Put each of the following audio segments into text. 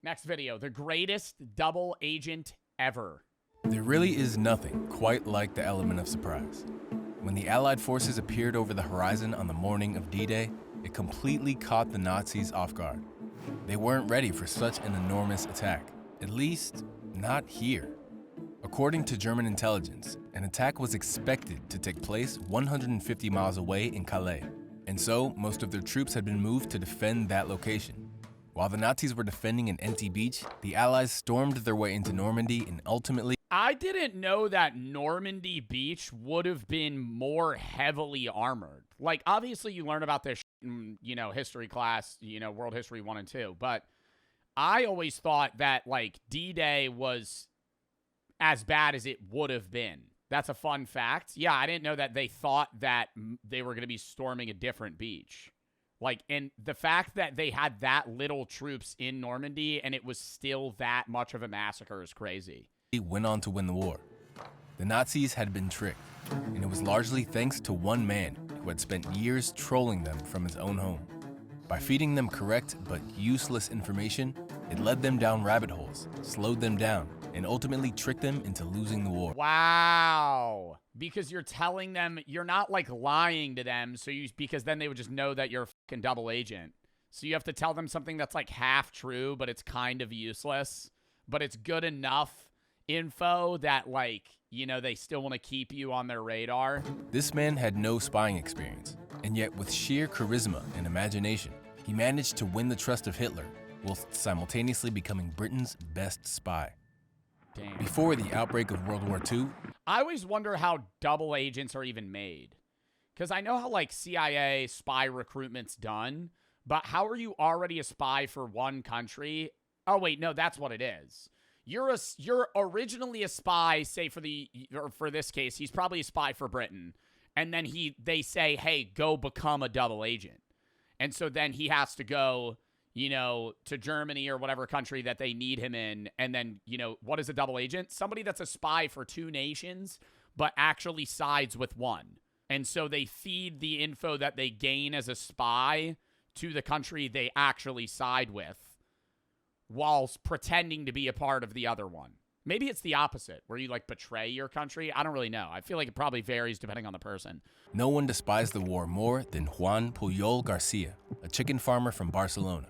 Next video, the greatest double agent ever. There really is nothing quite like the element of surprise. When the Allied forces appeared over the horizon on the morning of D-Day, it completely caught the Nazis off guard. They weren't ready for such an enormous attack, at least not here. According to German intelligence, an attack was expected to take place 150 miles away in Calais, and so most of their troops had been moved to defend that location. While the Nazis were defending an empty beach, the Allies stormed their way into Normandy and ultimately... I didn't know that Normandy Beach would have been more heavily armored. Like, obviously you learn about this in, history class, World History 1 and 2, but I always thought that, like, D-Day was as bad as it would have been. That's a fun fact. Yeah, I didn't know that they thought that they were going to be storming a different beach. Like, and the fact that they had that little troops in Normandy and it was still that much of a massacre is crazy. Went on to win the war. The Nazis had been tricked, and it was largely thanks to one man who had spent years trolling them from his own home. By feeding them correct but useless information, it led them down rabbit holes, slowed them down, and ultimately tricked them into losing the war. Wow. Because you're telling them, you're not like lying to them, because then they would just know that you're a fucking double agent. So you have to tell them something that's like half true, but it's kind of useless, but it's good enough info that, like, they still want to keep you on their radar. This man had no spying experience, and yet with sheer charisma and imagination, he managed to win the trust of Hitler, whilst simultaneously becoming Britain's best spy. Damn. Before the outbreak of World War II, I always wonder how double agents are even made. Because I know how, like, CIA spy recruitment's done, but how are you already a spy for one country? Oh, wait, no, that's what it is. You're originally a spy, say for this case, he's probably a spy for Britain. And then they say, hey, go become a double agent. And so then he has to go, to Germany or whatever country that they need him in. And then, what is a double agent? Somebody that's a spy for two nations, but actually sides with one. And so they feed the info that they gain as a spy to the country they actually side with, whilst pretending to be a part of the other one. Maybe it's the opposite, where you, like, betray your country. I don't really know. I feel like it probably varies depending on the person. No one despised the war more than Juan Pujol Garcia, a chicken farmer from Barcelona.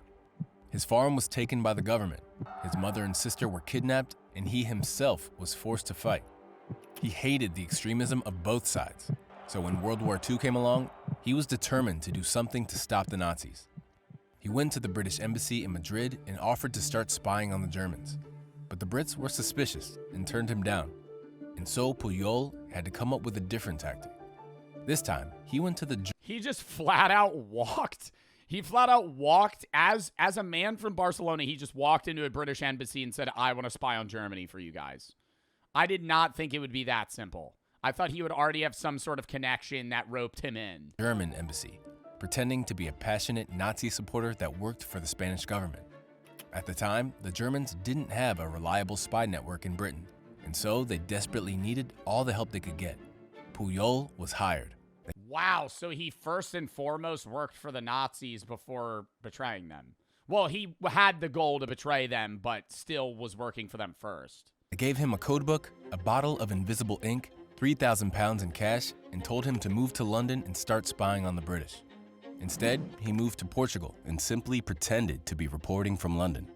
His farm was taken by the government, his mother and sister were kidnapped, and he himself was forced to fight. He hated the extremism of both sides, so when World War II came along, he was determined to do something to stop the Nazis. He went to the British embassy in Madrid and offered to start spying on the Germans. But the Brits were suspicious and turned him down. And so Pujol had to come up with a different tactic. This time, he went to the... He just flat out walked. He flat out walked as a man from Barcelona. He just walked into a British embassy and said, I want to spy on Germany for you guys. I did not think it would be that simple. I thought he would already have some sort of connection that roped him in. German embassy, pretending to be a passionate Nazi supporter that worked for the Spanish government. At the time, the Germans didn't have a reliable spy network in Britain, and so they desperately needed all the help they could get. Pujol was hired. Wow, so he first and foremost worked for the Nazis before betraying them. Well, he had the goal to betray them, but still was working for them first. They gave him a codebook, a bottle of invisible ink, £3,000 in cash, and told him to move to London and start spying on the British. Instead, he moved to Portugal and simply pretended to be reporting from London.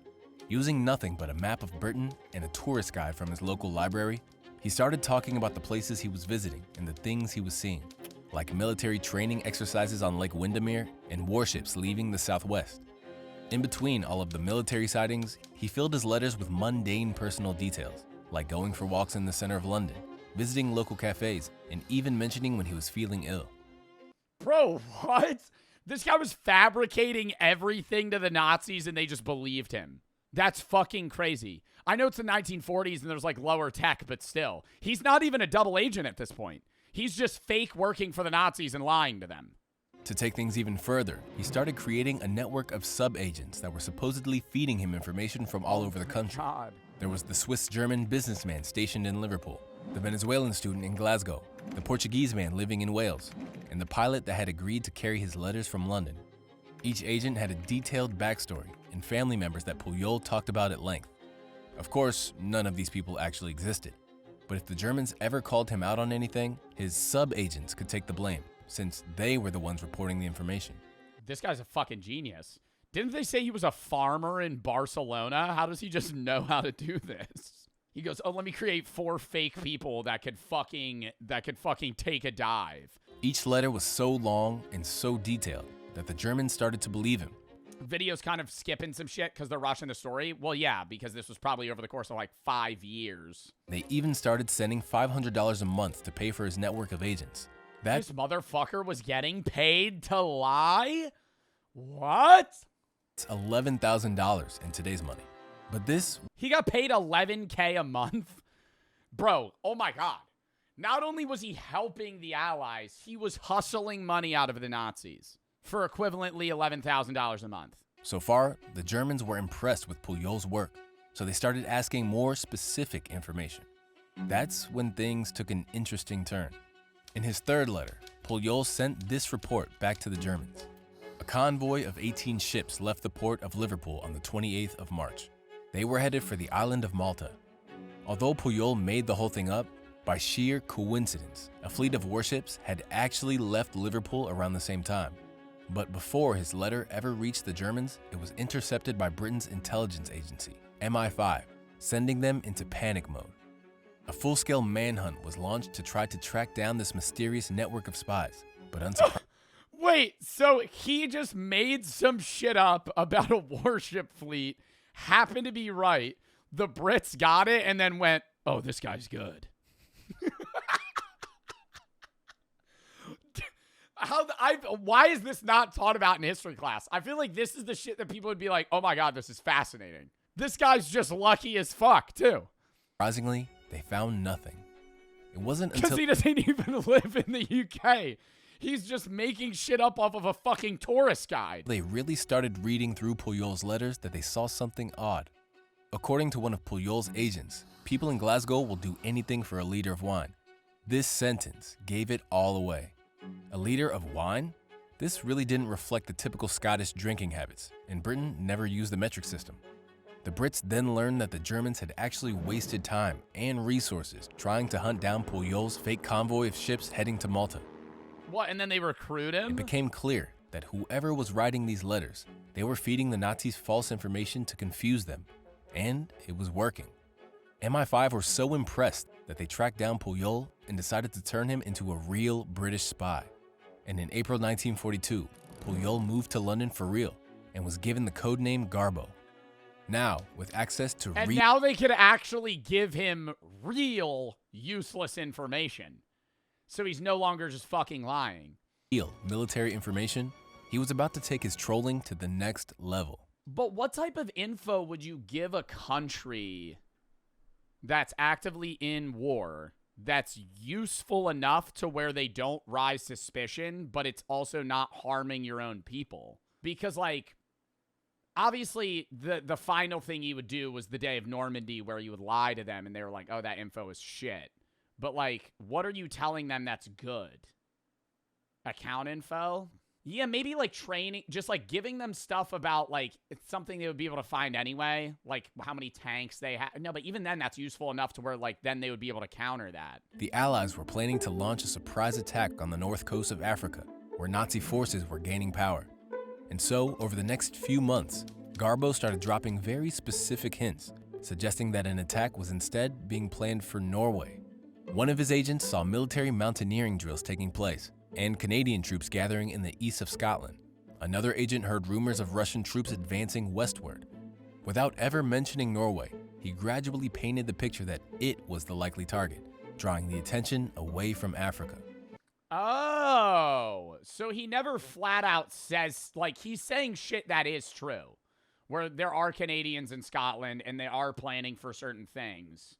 Using nothing but a map of Britain and a tourist guide from his local library, he started talking about the places he was visiting and the things he was seeing, like military training exercises on Lake Windermere and warships leaving the Southwest. In between all of the military sightings, he filled his letters with mundane personal details, like going for walks in the center of London, visiting local cafes, and even mentioning when he was feeling ill. Bro, what? This guy was fabricating everything to the Nazis and they just believed him. That's fucking crazy. I know it's the 1940s and there's like lower tech, but still. He's not even a double agent at this point. He's just fake working for the Nazis and lying to them. To take things even further, he started creating a network of sub-agents that were supposedly feeding him information from all over the country. God. There was the Swiss-German businessman stationed in Liverpool, the Venezuelan student in Glasgow, the Portuguese man living in Wales, and the pilot that had agreed to carry his letters from London. Each agent had a detailed backstory and family members that Pujol talked about at length. Of course, none of these people actually existed. But if the Germans ever called him out on anything, his sub-agents could take the blame, since they were the ones reporting the information. This guy's a fucking genius. Didn't they say he was a farmer in Barcelona? How does he just know how to do this? He goes, oh, let me create 4 fake people that could fucking take a dive. Each letter was so long and so detailed that the Germans started to believe him. Video's kind of skipping some shit because they're rushing the story. Well, yeah, because this was probably over the course of like 5 years. They even started sending $500 a month to pay for his network of agents. This motherfucker was getting paid to lie? What? It's $11,000 in today's money. But this... He got paid $11K a month? Bro, oh my God. Not only was he helping the Allies, he was hustling money out of the Nazis for equivalently $11,000 a month. So far, the Germans were impressed with Pujol's work, so they started asking more specific information. That's when things took an interesting turn. In his third letter, Pujol sent this report back to the Germans. A convoy of 18 ships left the port of Liverpool on the 28th of March. They were headed for the island of Malta. Although Pujol made the whole thing up, by sheer coincidence, a fleet of warships had actually left Liverpool around the same time. But before his letter ever reached the Germans, it was intercepted by Britain's intelligence agency, MI5, sending them into panic mode. A full-scale manhunt was launched to try to track down this mysterious network of spies, but unsurprisingly... Wait, so he just made some shit up about a warship fleet, happened to be right, the Brits got it, and then went, oh, this guy's good. Why is this not taught about in history class? I feel like this is the shit that people would be like, oh my God, this is fascinating. This guy's just lucky as fuck, too. Surprisingly, they found nothing. It wasn't Because until he doesn't even live in the UK. He's just making shit up off of a fucking tourist guide. they really started reading through Pujol's letters that they saw something odd. According to one of Pujol's agents, people in Glasgow will do anything for a liter of wine. This sentence gave it all away. A liter of wine? This really didn't reflect the typical Scottish drinking habits, and Britain never used the metric system. The Brits then learned that the Germans had actually wasted time and resources trying to hunt down Pujol's fake convoy of ships heading to Malta. What, and then they recruit him? It became clear that whoever was writing these letters, they were feeding the Nazis false information to confuse them, and it was working. MI5 were so impressed that they tracked down Pujol and decided to turn him into a real British spy. And in April 1942, Pujol moved to London for real and was given the codename Garbo. Now, with access to now they could actually give him real useless information. So he's no longer just fucking lying. real military information, he was about to take his trolling to the next level. But what type of info would you give a country that's actively in war that's useful enough to where they don't rise suspicion, but it's also not harming your own people? Because, like, obviously, the final thing you would do was the day of Normandy where you would lie to them and they were like, oh, that info is shit. But, like, what are you telling them that's good? Account info? Yeah, maybe, like, training, just, like, giving them stuff about, like, it's something they would be able to find anyway, like, how many tanks they have. No, but even then, that's useful enough to where, like, then they would be able to counter that. The Allies were planning to launch a surprise attack on the north coast of Africa, where Nazi forces were gaining power. And so, over the next few months, Garbo started dropping very specific hints, suggesting that an attack was instead being planned for Norway. One of his agents saw military mountaineering drills taking place, and Canadian troops gathering in the east of Scotland. Another agent heard rumors of Russian troops advancing westward. Without ever mentioning Norway, he gradually painted the picture that it was the likely target, drawing the attention away from Africa. Oh, so he never flat out says, like, he's saying shit that is true, where there are Canadians in Scotland and they are planning for certain things,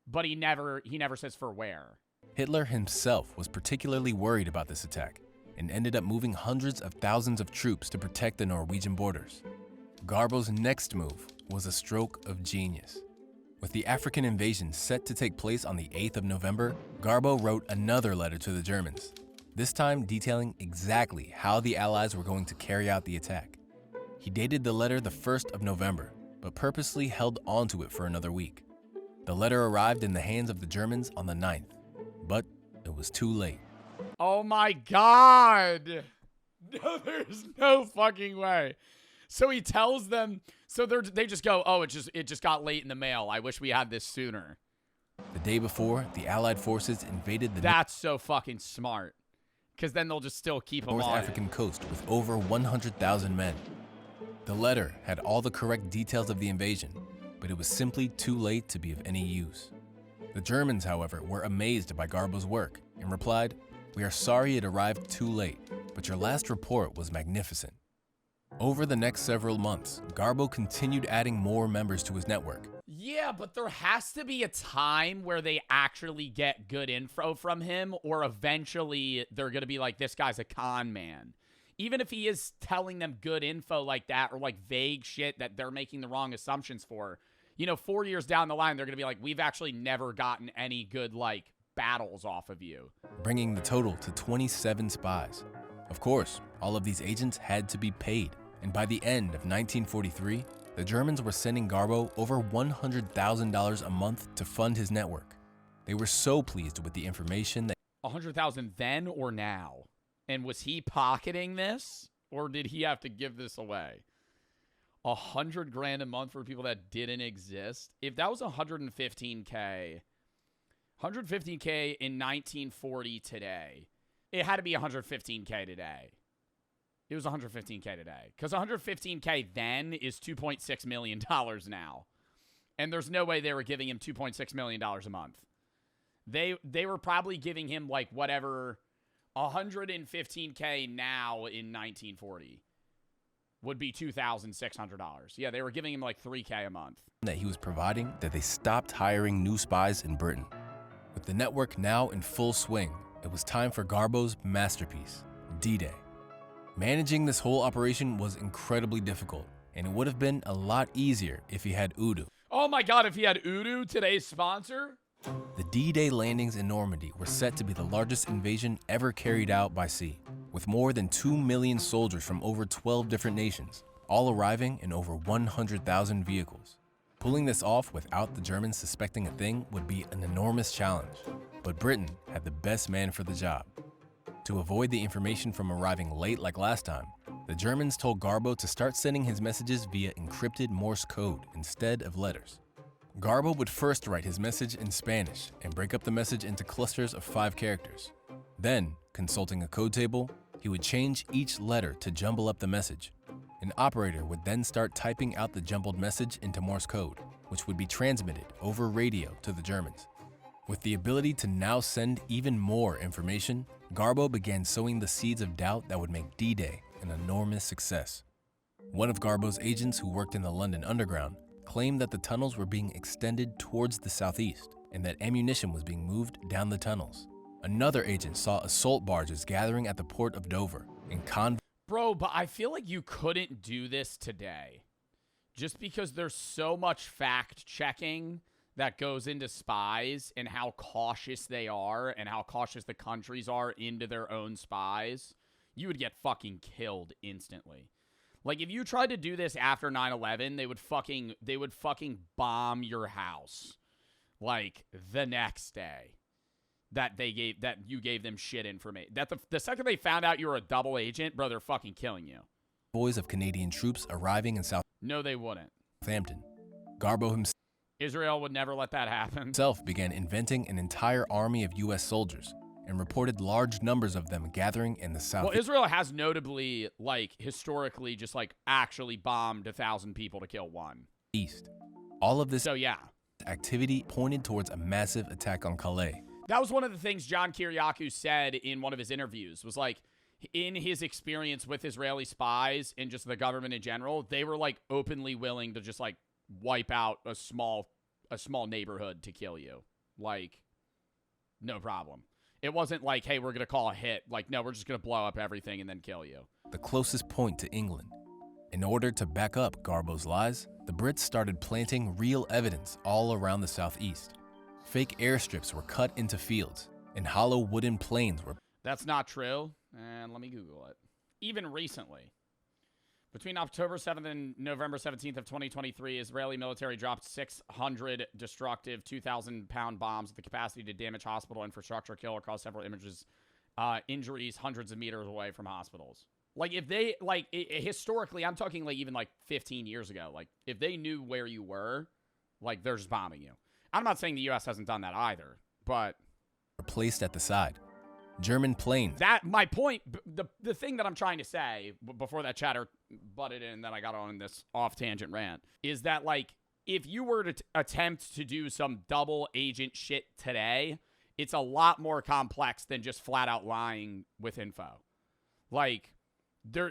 but he never says for where. Hitler himself was particularly worried about this attack and ended up moving hundreds of thousands of troops to protect the Norwegian borders. Garbo's next move was a stroke of genius. With the African invasion set to take place on the 8th of November, Garbo wrote another letter to the Germans, this time detailing exactly how the Allies were going to carry out the attack. He dated the letter the 1st of November, but purposely held onto it for another week. The letter arrived in the hands of the Germans on the 9th, but it was too late. Oh my God. No, there's no fucking way. So he tells them, so they just go, oh, it just got late in the mail. I wish we had this sooner. The day before, the Allied forces invaded the That's so fucking smart. Because then they'll just still keep them North on African coast with over 100,000 men. The letter had all the correct details of the invasion, but it was simply too late to be of any use. The Germans, however, were amazed by Garbo's work and replied, "We are sorry it arrived too late, but your last report was magnificent." Over the next several months, Garbo continued adding more members to his network. Yeah, but there has to be a time where they actually get good info from him, or eventually they're going to be like, this guy's a con man. Even if he is telling them good info like that, or like vague shit that they're making the wrong assumptions for, 4 years down the line, they're going to be like, we've actually never gotten any good, like, battles off of you. Bringing the total to 27 spies. Of course, all of these agents had to be paid, and by the end of 1943, the Germans were sending Garbo over $100,000 a month to fund his network. They were so pleased with the information that 100,000 then or now? And was he pocketing this, or did he have to give this away? 100 grand a month for people that didn't exist. If that was 115K in 1940 today, it had to be 115K today. It was 115K today. Because 115K then is $2.6 million now. And there's no way they were giving him $2.6 million a month. They were probably giving him like whatever 115K now in 1940 would be $2,600. Yeah, they were giving him like $3K a month. That he was providing that they stopped hiring new spies in Britain. With the network now in full swing, it was time for Garbo's masterpiece, D-Day. Managing this whole operation was incredibly difficult, and it would have been a lot easier if he had Udo. Oh my God, if he had Udo, today's sponsor? The D-Day landings in Normandy were set to be the largest invasion ever carried out by sea, with more than 2 million soldiers from over 12 different nations, all arriving in over 100,000 vehicles. Pulling this off without the Germans suspecting a thing would be an enormous challenge, but Britain had the best man for the job. To avoid the information from arriving late like last time, the Germans told Garbo to start sending his messages via encrypted Morse code instead of letters. Garbo would first write his message in Spanish and break up the message into clusters of 5 characters. Then, consulting a code table, he would change each letter to jumble up the message. An operator would then start typing out the jumbled message into Morse code, which would be transmitted over radio to the Germans. With the ability to now send even more information, Garbo began sowing the seeds of doubt that would make D-Day an enormous success. One of Garbo's agents who worked in the London Underground claimed that the tunnels were being extended towards the southeast and that ammunition was being moved down the tunnels. Another agent saw assault barges gathering at the port of Dover and Bro, but I feel like you couldn't do this today. Just because there's so much fact-checking that goes into spies and how cautious they are and how cautious the countries are into their own spies, you would get fucking killed instantly. Like, if you tried to do this after 9/11, they would fucking bomb your house, like, the next day that you gave them shit information. That the second they found out you were a double agent, bro, they're fucking killing you. Convoys of Canadian troops arriving in No, they wouldn't. Southampton. Garbo Israel would never let that happen. himself began inventing an entire army of U.S. soldiers and reported large numbers of them gathering in the south. Well, Israel has notably, like, historically just, like, actually bombed 1,000 people to kill one. East. All of this So, yeah. activity pointed towards a massive attack on Calais. That was one of the things John Kiriakou said in one of his interviews, was like, in his experience with Israeli spies and just the government in general, they were, like, openly willing to just, like, wipe out a small neighborhood to kill you. Like, no problem. It wasn't like, hey, we're going to call a hit. Like, no, we're just going to blow up everything and then kill you. The closest point to England. In order to back up Garbo's lies, the Brits started planting real evidence all around the southeast. Fake airstrips were cut into fields, and hollow wooden planes were... That's not true. And let me Google it. Even recently. Between October 7th and November 17th of 2023, Israeli military dropped 600 destructive 2,000-pound bombs with the capacity to damage hospital infrastructure, kill or cause several injuries hundreds of meters away from hospitals. Like, if they, like, historically, I'm talking, like, even, like, 15 years ago. Like, if they knew where you were, like, they're just bombing you. I'm not saying the U.S. hasn't done that either, but... Placed at the side. German planes. That, my point, the thing that I'm trying to say, before that chatter butted in and then I got on this off-tangent rant, is that, like, if you were to attempt to do some double agent shit today, it's a lot more complex than just flat-out lying with info. Like,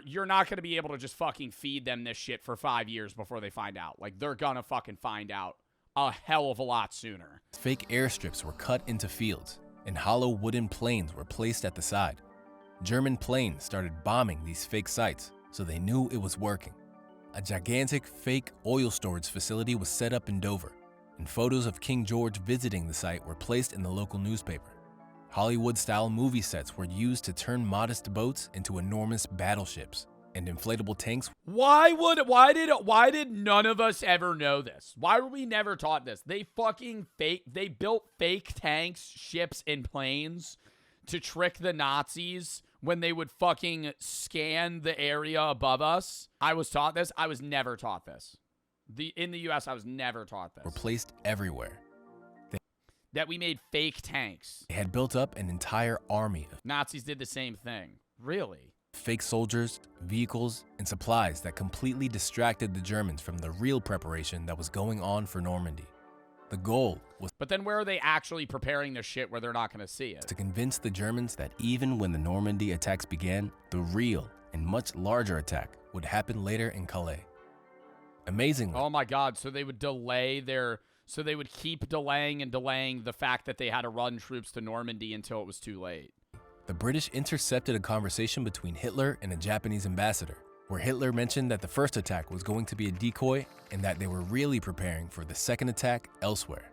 you're not going to be able to just fucking feed them this shit for 5 years before they find out. Like, they're going to fucking find out a hell of a lot sooner. Fake airstrips were cut into fields, and hollow wooden planes were placed at the side. German planes started bombing these fake sites, so they knew it was working. A gigantic fake oil storage facility was set up in Dover, and photos of King George visiting the site were placed in the local newspaper. Hollywood-style movie sets were used to turn modest boats into enormous battleships, and inflatable tanks. Why did none of us ever know this? Why were we never taught this? They built fake tanks, ships, and planes to trick the Nazis when they would fucking scan the area above us. I was taught this. I was never taught this. In the U.S., I was never taught this. Were placed everywhere. That we made fake tanks. They had built up an entire army of Nazis did the same thing. Really? Fake soldiers, vehicles, and supplies that completely distracted the Germans from the real preparation that was going on for Normandy. The goal was... But then where are they actually preparing their shit where they're not going to see it? To convince the Germans that even when the Normandy attacks began, the real and much larger attack would happen later in Calais. Amazingly... Oh my God, so they would delay their... So they would keep delaying and delaying the fact that they had to run troops to Normandy until it was too late. The British intercepted a conversation between Hitler and a Japanese ambassador, where Hitler mentioned that the first attack was going to be a decoy and that they were really preparing for the second attack elsewhere.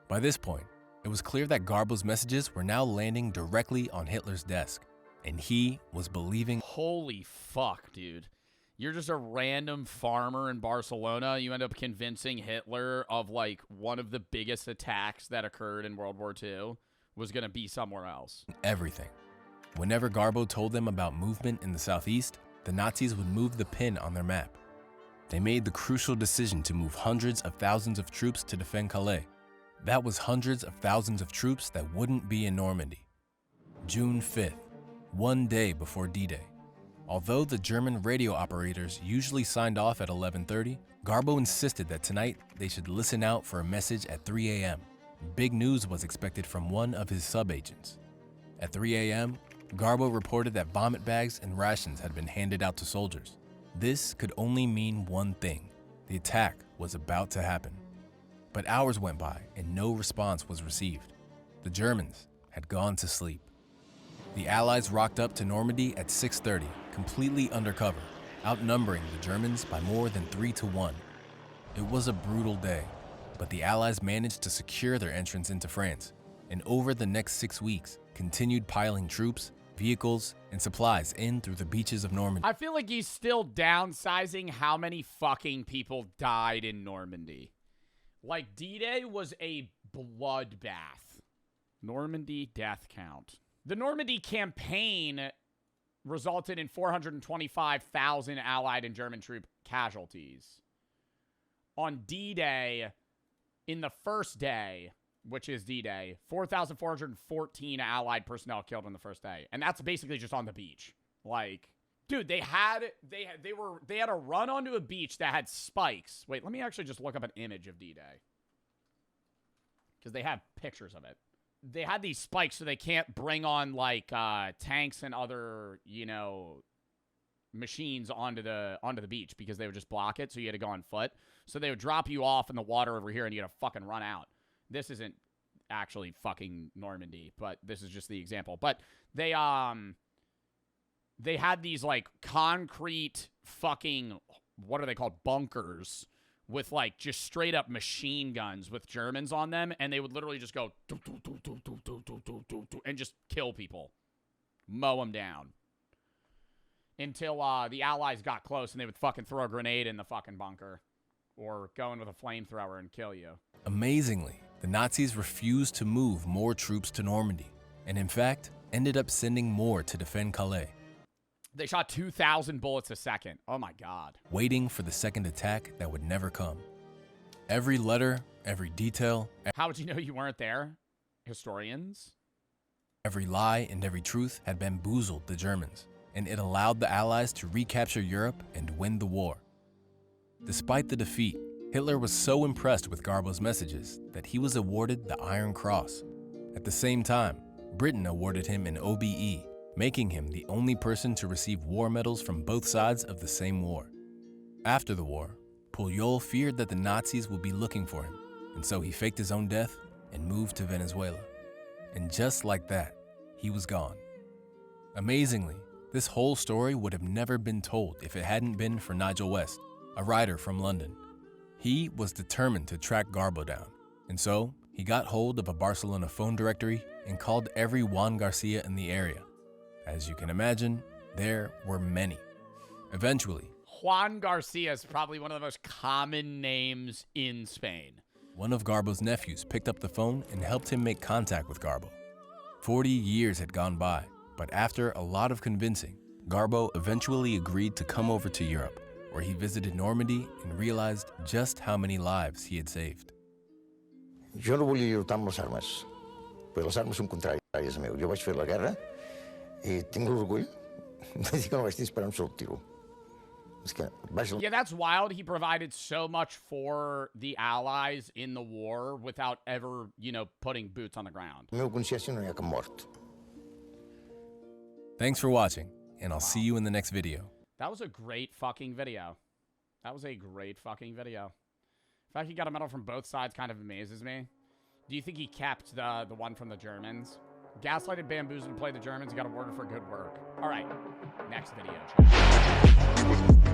By this point, it was clear that Garbo's messages were now landing directly on Hitler's desk, and he was believing. Holy fuck, dude. You're just a random farmer in Barcelona. You end up convincing Hitler of, like, one of the biggest attacks that occurred in World War II was going to be somewhere else. Everything. Whenever Garbo told them about movement in the southeast, the Nazis would move the pin on their map. They made the crucial decision to move hundreds of thousands of troops to defend Calais. That was hundreds of thousands of troops that wouldn't be in Normandy. June 5th, one day before D-Day. Although the German radio operators usually signed off at 11:30, Garbo insisted that tonight they should listen out for a message at 3 a.m. Big news was expected from one of his sub-agents. At 3 a.m., Garbo reported that vomit bags and rations had been handed out to soldiers. This could only mean one thing. The attack was about to happen. But hours went by and no response was received. The Germans had gone to sleep. The Allies rocked up to Normandy at 6:30, completely undercover, outnumbering the Germans by more than 3-1. It was a brutal day, but the Allies managed to secure their entrance into France, and over the next 6 weeks, continued piling troops, vehicles, and supplies in through the beaches of Normandy. I feel like he's still downsizing how many fucking people died in Normandy. Like, D-Day was a bloodbath. Normandy death count. The Normandy campaign resulted in 425,000 Allied and German troop casualties. On D-Day, in the first day, which is D-Day, 4,414 Allied personnel killed on the first day. And that's basically just on the beach. Like, dude, they had a run onto a beach that had spikes. Wait, let me actually just look up an image of D-Day. Because they have pictures of it. They had these spikes so they can't bring on, like, tanks and other, you know, machines onto the beach because they would just block it, so you had to go on foot. So they would drop you off in the water over here and you had to fucking run out. This isn't actually fucking Normandy, but this is just the example. But they had these, like, concrete fucking, what are they called, bunkers with, like, just straight up machine guns with Germans on them, and they would literally just go and just kill people, mow them down. until the Allies got close and they would fucking throw a grenade in the fucking bunker or go in with a flamethrower and kill you. Amazingly, the Nazis refused to move more troops to Normandy, and in fact, ended up sending more to defend Calais. They shot 2,000 bullets a second. Oh my God. Waiting for the second attack that would never come. Every letter, every detail, How would you know you weren't there? Historians? every lie and every truth had bamboozled the Germans, and it allowed the Allies to recapture Europe and win the war. Despite the defeat, Hitler was so impressed with Garbo's messages that he was awarded the Iron Cross. At the same time, Britain awarded him an OBE, making him the only person to receive war medals from both sides of the same war. After the war, Pujol feared that the Nazis would be looking for him, and so he faked his own death and moved to Venezuela. And just like that, he was gone. Amazingly, this whole story would have never been told if it hadn't been for Nigel West, a writer from London. He was determined to track Garbo down, and so he got hold of a Barcelona phone directory and called every Juan Garcia in the area. As you can imagine, there were many. Eventually, Juan Garcia is probably one of the most common names in Spain. one of Garbo's nephews picked up the phone and helped him make contact with Garbo. 40 years had gone by, but after a lot of convincing, Garbo eventually agreed to come over to Europe, where he visited Normandy and realized just how many lives he had saved. Jo no volia lluitar amb les armes, perquè les armes són contràries a meu. Jo vaig fer la guerra i tinc l'orgull de dir que no vaig disparar un sol tiro. És que vaig... Yeah, that's wild. He provided so much for the Allies in the war without ever, putting boots on the ground. La meva consciència no hi ha cap mort. Thanks for watching, and I'll see you in the next video. That was a great fucking video. That was a great fucking video. The fact he got a medal from both sides kind of amazes me. Do you think he kept the one from the Germans? Gaslighted, bamboozled, and played the Germans. He got awarded for good work. All right, next video. Chat.